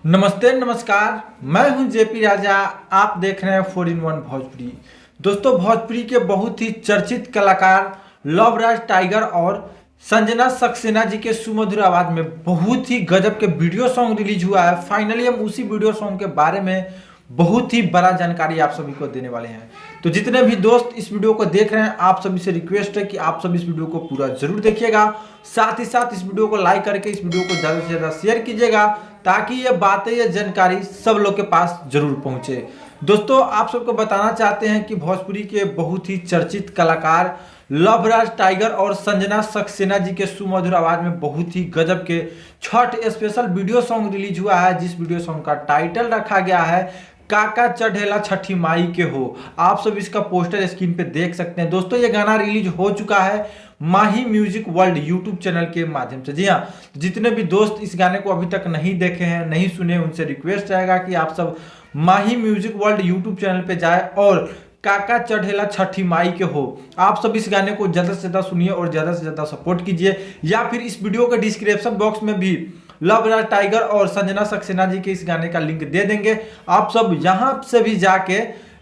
नमस्ते नमस्कार। मैं हूं जेपी राजा। आप देख रहे हैं 4 in 1 भोजपुरी। दोस्तों, भोजपुरी के बहुत ही चर्चित कलाकार लवराज टाइगर और संजना सक्सेना जी के सुमधुर आवाज में बहुत ही गजब के वीडियो सॉन्ग रिलीज हुआ है। फाइनली हम उसी वीडियो सॉन्ग के बारे में बहुत ही बड़ा जानकारी आप सभी को देने वाले हैं। तो जितने भी दोस्त इस वीडियो को देख रहे हैं, आप सभी से रिक्वेस्ट है कि आप सब इस वीडियो को पूरा जरूर देखिएगा। साथ ही साथ इस वीडियो को लाइक करके इस वीडियो को ज्यादा से ज्यादा शेयर कीजिएगा, ताकि ये बातें, ये जानकारी सब लोग के पास जरूर पहुंचे। दोस्तों, आप सबको बताना चाहते हैं कि भोजपुरी के बहुत ही चर्चित कलाकार लवराज टाइगर और संजना सक्सेना जी के सुमधुर आवाज में बहुत ही गजब के Chhath special video song release हुआ है, जिस वीडियो सॉन्ग का टाइटल रखा गया है काका चढ़ेला छठी माई के हो। आप सब इसका पोस्टर स्क्रीन पे देख सकते हैं। दोस्तों, ये गाना रिलीज हो चुका है माही म्यूजिक वर्ल्ड यूट्यूब चैनल के माध्यम से। जी हाँ, जितने भी दोस्त इस गाने को अभी तक नहीं देखे हैं, नहीं सुने, उनसे रिक्वेस्ट रहेगा कि आप सब माही म्यूजिक वर्ल्ड यूट्यूब चैनल पे जाए और काका चढ़ेला छठी माई के हो, आप सब इस गाने को ज्यादा से ज्यादा सुनिए और ज्यादा से ज्यादा सपोर्ट कीजिए। या फिर इस वीडियो के डिस्क्रिप्शन बॉक्स में भी लवराज टाइगर और संजना सक्सेना जी के इस गाने का लिंक दे देंगे। आप सब यहां से भी जाके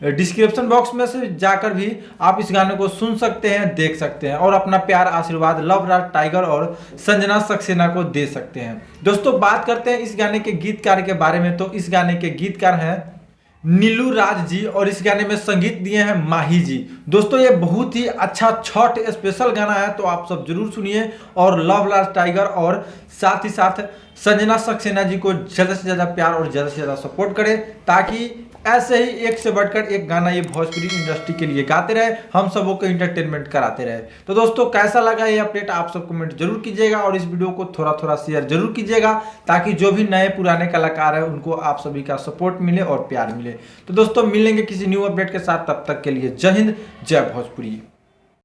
डिस्क्रिप्शन बॉक्स में से जाकर भी आप इस गाने को सुन सकते हैं, देख सकते हैं और अपना प्यार आशीर्वाद लवराज टाइगर और संजना सक्सेना को दे सकते हैं। दोस्तों, बात करते हैं इस गाने के गीतकार के बारे में। तो इस गाने के गीतकार हैं नीलू राज जी और इस गाने में संगीत दिए हैं माही जी। दोस्तों, ये बहुत ही अच्छा छठ स्पेशल गाना है, तो आप सब जरूर सुनिए और लवराज टाइगर और साथ ही साथ संजना सक्सेना जी को ज़्यादा से ज़्यादा प्यार और ज़्यादा से ज़्यादा सपोर्ट करें, ताकि ऐसे ही एक से बढ़कर एक गाना ये भोजपुरी इंडस्ट्री के लिए गाते रहे, हम सबों को इंटरटेनमेंट कराते रहे। तो दोस्तों, कैसा लगा ये अपडेट आप सब कमेंट जरूर कीजिएगा और इस वीडियो को थोड़ा थोड़ा शेयर जरूर कीजिएगा, ताकि जो भी नए पुराने कलाकार हैं उनको आप सभी का सपोर्ट मिले और प्यार मिले। तो दोस्तों, मिलेंगे किसी न्यू अपडेट के साथ, तब तक के लिए जय हिंद, जय भोजपुरी।